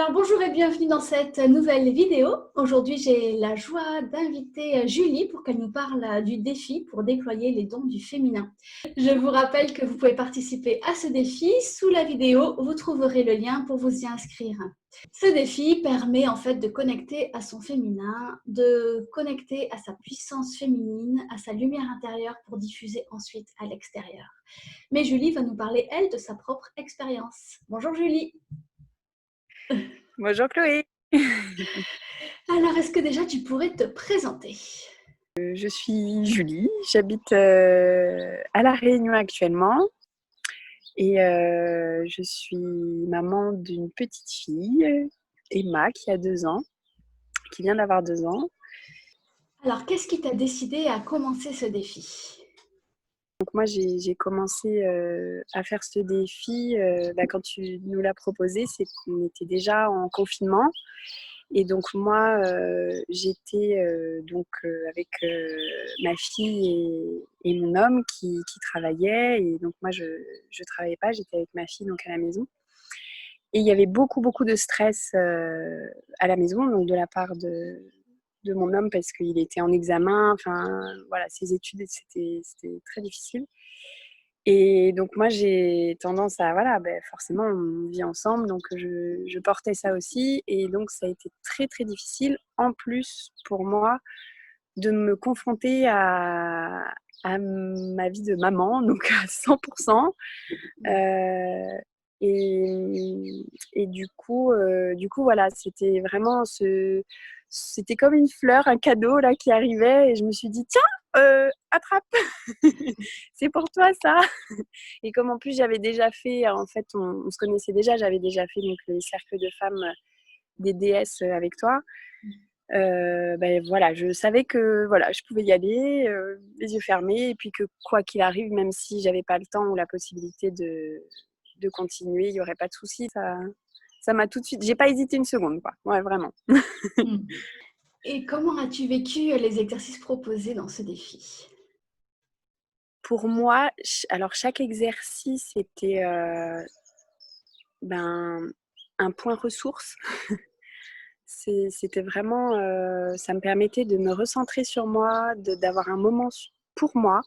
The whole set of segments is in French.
Alors bonjour et bienvenue dans cette nouvelle vidéo. Aujourd'hui, j'ai la joie d'inviter Julie pour qu'elle nous parle du défi pour déployer les dons du féminin. Je vous rappelle que vous pouvez participer à ce défi. Sous la vidéo, vous trouverez le lien pour vous y inscrire. Ce défi permet en fait de connecter à son féminin, de connecter à sa puissance féminine, à sa lumière intérieure pour diffuser ensuite à l'extérieur. Mais Julie va nous parler, elle, de sa propre expérience. Bonjour Julie. Bonjour Chloé. Alors, est-ce que déjà tu pourrais te présenter? Je suis Julie, j'habite à La Réunion actuellement et je suis maman d'une petite fille, Emma, qui a 2 ans, qui vient d'avoir 2 ans. Alors, qu'est-ce qui t'a décidé à commencer ce défi? Donc moi j'ai commencé à faire ce défi quand tu nous l'as proposé, c'est qu'on était déjà en confinement. Et donc moi, j'étais avec ma fille et mon homme qui travaillait. Et donc moi, je travaillais pas, j'étais avec ma fille donc à la maison. Et il y avait beaucoup, beaucoup de stress à la maison, donc de la part de mon homme parce qu'il était en examen. Enfin, voilà, ses études, c'était très difficile. Et donc moi, j'ai tendance à, voilà, forcément, on vit ensemble, donc je portais ça aussi. Et donc, ça a été très, très difficile, en plus, pour moi, de me confronter à ma vie de maman, donc à 100%. Et du coup, voilà, c'était vraiment c'était comme une fleur, un cadeau là qui arrivait, et je me suis dit, tiens, attrape, c'est pour toi ça. Et comme en plus j'avais déjà fait, en fait, on se connaissait déjà, j'avais déjà fait donc le cercle de femmes des déesses avec toi. Voilà, je savais que voilà, je pouvais y aller, les yeux fermés, et puis que quoi qu'il arrive, même si j'avais pas le temps ou la possibilité de continuer, il y aurait pas de souci. Ça m'a tout de suite, j'ai pas hésité une seconde, quoi. Ouais, vraiment. Hmm. Et comment as-tu vécu les exercices proposés dans ce défi? Pour moi, alors chaque exercice était un point ressource. C'était vraiment, ça me permettait de me recentrer sur moi, d'avoir un moment pour moi.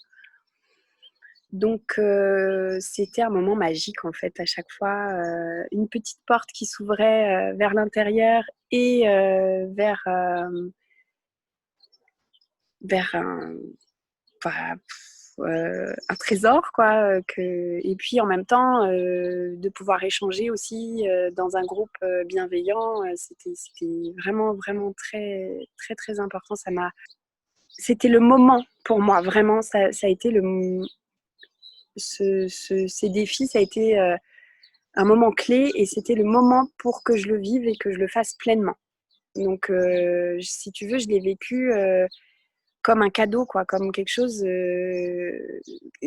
Donc, c'était un moment magique en fait à chaque fois, une petite porte qui s'ouvrait vers l'intérieur et vers enfin, un trésor quoi, et puis en même temps, de pouvoir échanger aussi dans un groupe bienveillant, c'était vraiment, vraiment très, très, très important. C'était le moment pour moi, vraiment, ça a été ces défis, ça a été un moment clé, et c'était le moment pour que je le vive et que je le fasse pleinement. Donc, si tu veux, je l'ai vécu comme un cadeau, quoi, comme quelque chose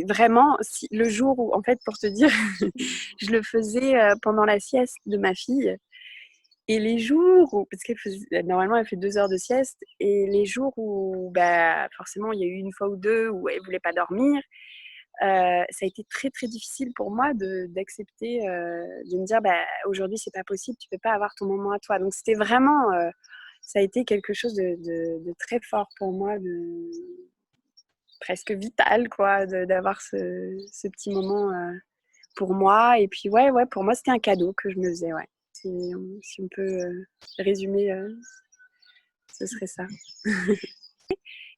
vraiment. Le jour où, en fait, pour te dire, je le faisais pendant la sieste de ma fille. Et les jours où, parce normalement elle fait 2 heures de sieste, et les jours où forcément il y a eu une fois ou deux où elle voulait pas dormir, ça a été très, très difficile pour moi d'accepter, de me dire: «Aujourd'hui, c'est pas possible, tu peux pas avoir ton moment à toi». Donc c'était vraiment, ça a été quelque chose de très fort pour moi, de presque vital quoi, d'avoir ce petit moment, pour moi. Et puis ouais, pour moi, c'était un cadeau que je me faisais, ouais. Si on peut, résumer, ce serait ça.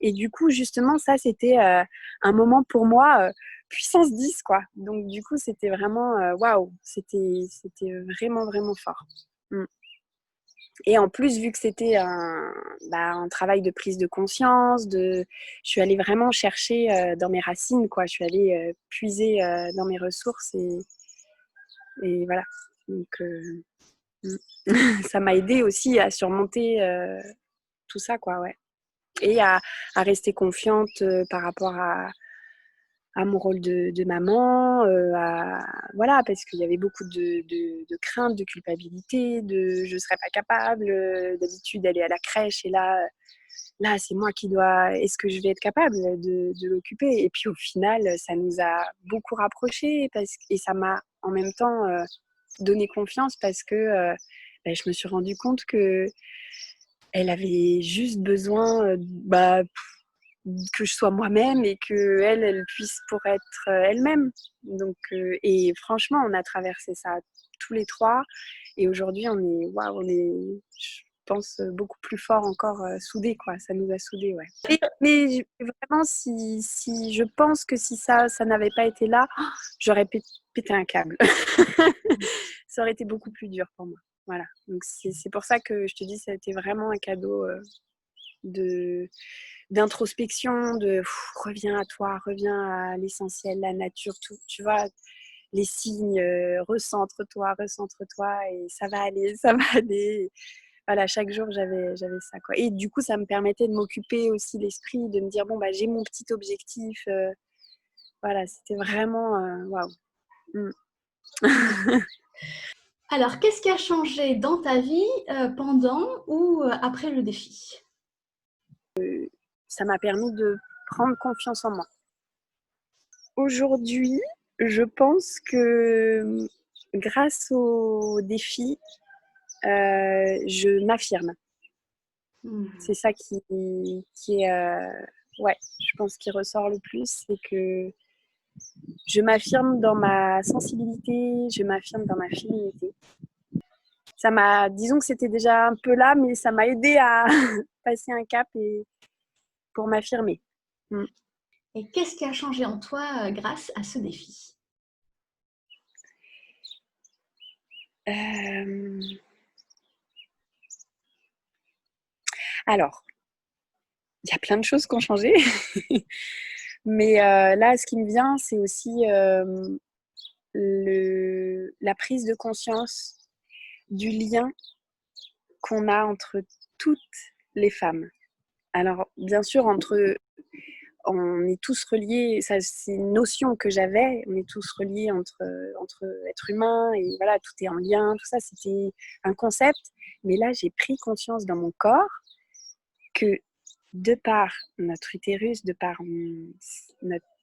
Et du coup, justement, ça, c'était un moment pour moi, puissance 10, quoi. Donc du coup, c'était vraiment, waouh, c'était vraiment, vraiment fort. Mmh. Et en plus, vu que c'était un travail de prise de conscience, je suis allée vraiment chercher dans mes racines, quoi. Je suis allée puiser dans mes ressources, et voilà. Donc ça m'a aidée aussi à surmonter tout ça, quoi, ouais. Et à rester confiante par rapport à mon rôle de maman, voilà, parce qu'il y avait beaucoup de craintes, de culpabilité, je ne serais pas capable, d'habitude d'aller à la crèche, et là c'est moi qui dois, est-ce que je vais être capable de l'occuper? Et puis au final, ça nous a beaucoup rapprochés, et ça m'a en même temps donné confiance, parce que je me suis rendu compte que elle avait juste besoin que je sois moi-même et qu'elle, elle puisse pour être elle-même. Donc, et franchement, on a traversé ça tous les trois. Et aujourd'hui, on est, je pense, beaucoup plus fort encore soudés, quoi. Ça nous a soudés, ouais. Mais vraiment, si je pense que si ça n'avait pas été là, j'aurais pété un câble. Ça aurait été beaucoup plus dur pour moi. Voilà. Donc, c'est pour ça que je te dis, ça a été vraiment un cadeau d'introspection, reviens à toi, reviens à l'essentiel, la nature, tout, tu vois, les signes, recentre-toi et ça va aller, ça va aller. Voilà, chaque jour j'avais ça, quoi. Et du coup, ça me permettait de m'occuper aussi l'esprit, de me dire bon j'ai mon petit objectif. Voilà, c'était vraiment waouh. Alors, qu'est-ce qui a changé dans ta vie pendant ou après le défi? Ça m'a permis de prendre confiance en moi. Aujourd'hui, je pense que grâce au défi, je m'affirme. C'est ça qui est, ouais, je pense qui ressort le plus, c'est que je m'affirme dans ma sensibilité, je m'affirme dans ma féminité. Disons que c'était déjà un peu là, mais ça m'a aidé à passer un cap et pour m'affirmer. Et qu'est-ce qui a changé en toi grâce à ce défi? Alors, il y a plein de choses qui ont changé. Mais là, ce qui me vient, c'est aussi la prise de conscience du lien qu'on a entre toutes les femmes. Alors, bien sûr, on est tous reliés, ça, c'est une notion que j'avais, on est tous reliés entre êtres humains, et voilà, tout est en lien, tout ça, c'était un concept. Mais là, j'ai pris conscience dans mon corps que de par notre utérus, de par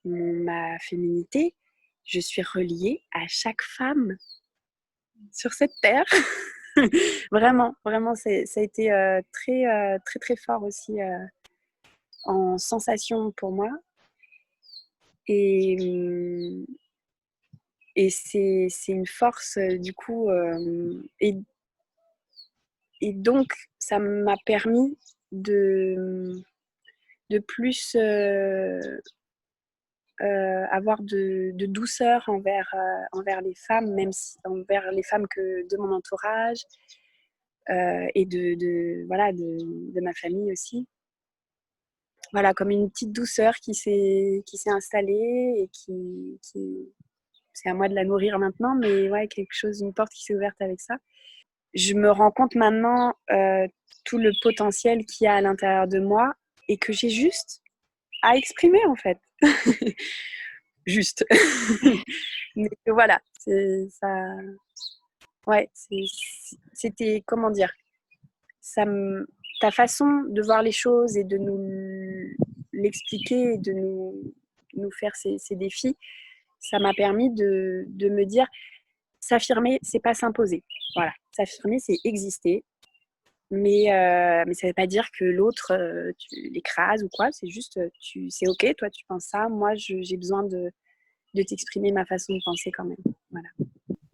ma féminité, je suis reliée à chaque femme sur cette terre. Vraiment, vraiment, ça a été très, très, très fort aussi en sensation pour moi. Et c'est une force, du coup, et donc, ça m'a permis de plus avoir de douceur envers les femmes, même si, envers les femmes de mon entourage et de ma famille aussi. Voilà, comme une petite douceur qui s'est installée et qui c'est à moi de la nourrir maintenant, mais ouais, une porte qui s'est ouverte avec ça. Je me rends compte maintenant tout le potentiel qu'il y a à l'intérieur de moi et que j'ai juste à exprimer en fait. Juste. Mais voilà, c'est ça. Ouais, c'était comment dire, ta façon de voir les choses et de nous l'expliquer et de nous faire ces défis, ça m'a permis de me dire s'affirmer, c'est pas s'imposer. Voilà, s'affirmer, c'est exister. Mais ça ne veut pas dire que l'autre, tu l'écrases ou quoi. C'est juste, c'est OK, toi, tu penses ça. Moi, j'ai besoin de t'exprimer ma façon de penser quand même. Voilà.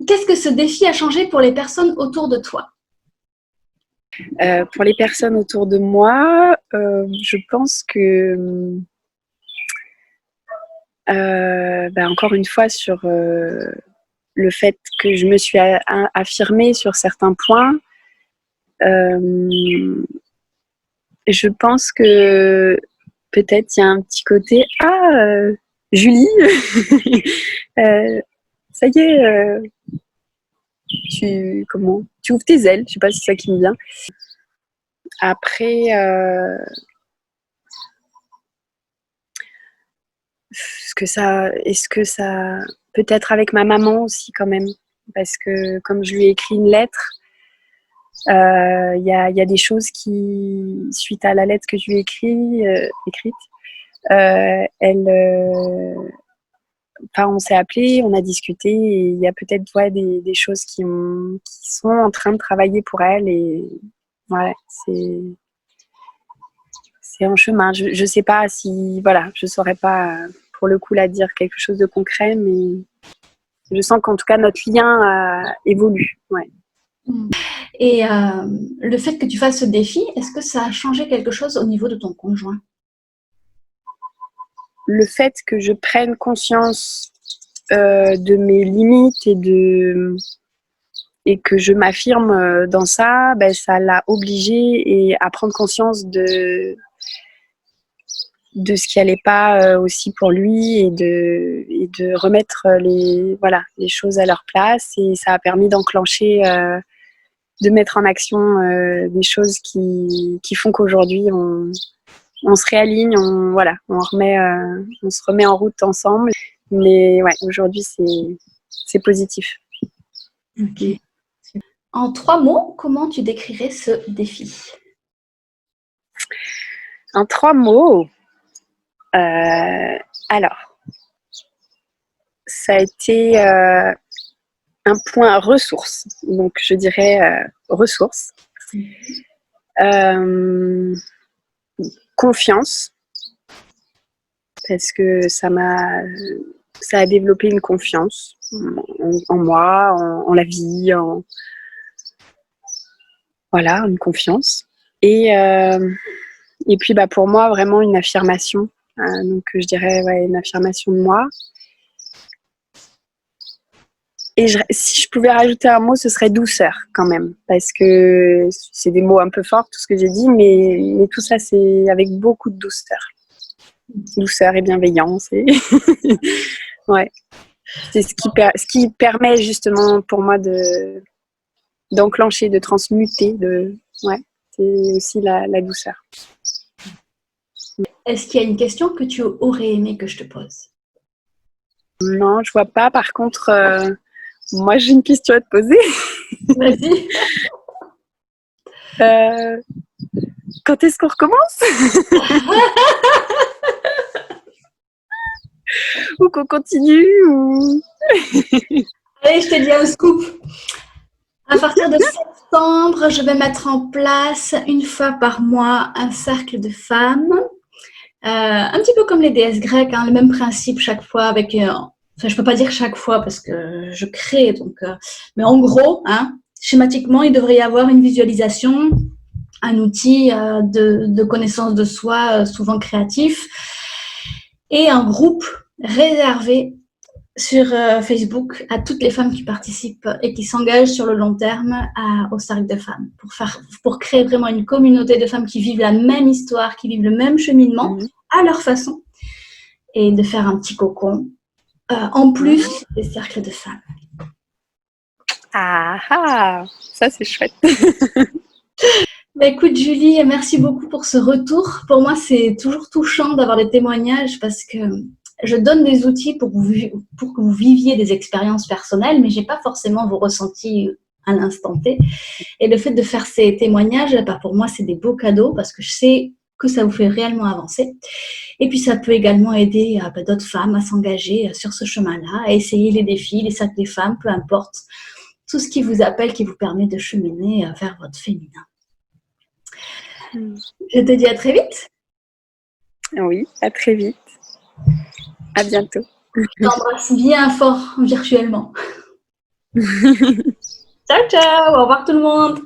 Qu'est-ce que ce défi a changé pour les personnes autour de toi? Pour les personnes autour de moi, je pense que, encore une fois, sur le fait que je me suis affirmée sur certains points, je pense que peut-être il y a un petit côté Julie, ça y est, tu ouvres tes ailes, je sais pas si c'est ça qui me vient. Après, est-ce que ça peut-être avec ma maman aussi quand même, parce que comme je lui ai écrit une lettre, il y a des choses qui, suite à la lettre que je lui ai écrite, on s'est appelé, on a discuté, et il y a peut-être des choses qui sont en train de travailler pour elle, et ouais, c'est en chemin. Je sais pas si, voilà, je saurais pas pour le coup là dire quelque chose de concret, mais je sens qu'en tout cas notre lien évolue. Ouais. Et le fait que tu fasses ce défi, est-ce que ça a changé quelque chose au niveau de ton conjoint? Le fait que je prenne conscience de mes limites et que je m'affirme dans ça, ben, ça l'a obligé à prendre conscience de ce qui allait pas aussi pour lui, et de remettre les choses à leur place, et ça a permis d'enclencher, de mettre en action des choses qui font qu'aujourd'hui on se réaligne, on se remet en route ensemble. Mais ouais, aujourd'hui c'est positif. Ok. En 3 mots, comment tu décrirais ce défi? En 3 mots, alors, ça a été un point ressources. Donc, je dirais ressources. Confiance, parce que ça a développé une confiance en moi, en la vie, voilà, une confiance. Et puis, pour moi, vraiment une affirmation. Donc, je dirais une affirmation de moi. Et si je pouvais rajouter un mot, ce serait douceur quand même. Parce que c'est des mots un peu forts, tout ce que j'ai dit, mais tout ça, c'est avec beaucoup de douceur. Douceur et bienveillance. Ouais. C'est ce qui permet justement pour moi d'enclencher, de transmuter. C'est aussi la douceur. Est-ce qu'il y a une question que tu aurais aimé que je te pose? Non, je vois pas. Par contre, moi, j'ai une question à te poser. Vas-y. Quand est-ce qu'on recommence? Ou qu'on continue Allez, je te dis un scoop. À partir de septembre, je vais mettre en place 1 fois par mois un cercle de femmes. Un petit peu comme les déesses grecques, le même principe chaque fois avec... Enfin, je peux pas dire chaque fois parce que je crée, donc... mais en gros, schématiquement, il devrait y avoir une visualisation, un outil de connaissance de soi, souvent créatif, et un groupe réservé sur Facebook à toutes les femmes qui participent et qui s'engagent sur le long terme au cercle de femmes pour créer vraiment une communauté de femmes qui vivent la même histoire, qui vivent le même cheminement à leur façon, et de faire un petit cocon en plus des cercles de femmes. Ah, ça c'est chouette. Écoute Julie, merci beaucoup pour ce retour. Pour moi, c'est toujours touchant d'avoir des témoignages parce que je donne des outils pour que vous viviez des expériences personnelles, mais je n'ai pas forcément vos ressentis à l'instant T. Et le fait de faire ces témoignages, pour moi, c'est des beaux cadeaux parce que je sais que ça vous fait réellement avancer. Et puis, ça peut également aider d'autres femmes à s'engager sur ce chemin-là, à essayer les défis, les cercles des femmes, peu importe. Tout ce qui vous appelle, qui vous permet de cheminer vers votre féminin. Je te dis à très vite. Oui, à très vite. À bientôt. Je t'embrasse bien fort virtuellement. Ciao, ciao. Au revoir tout le monde.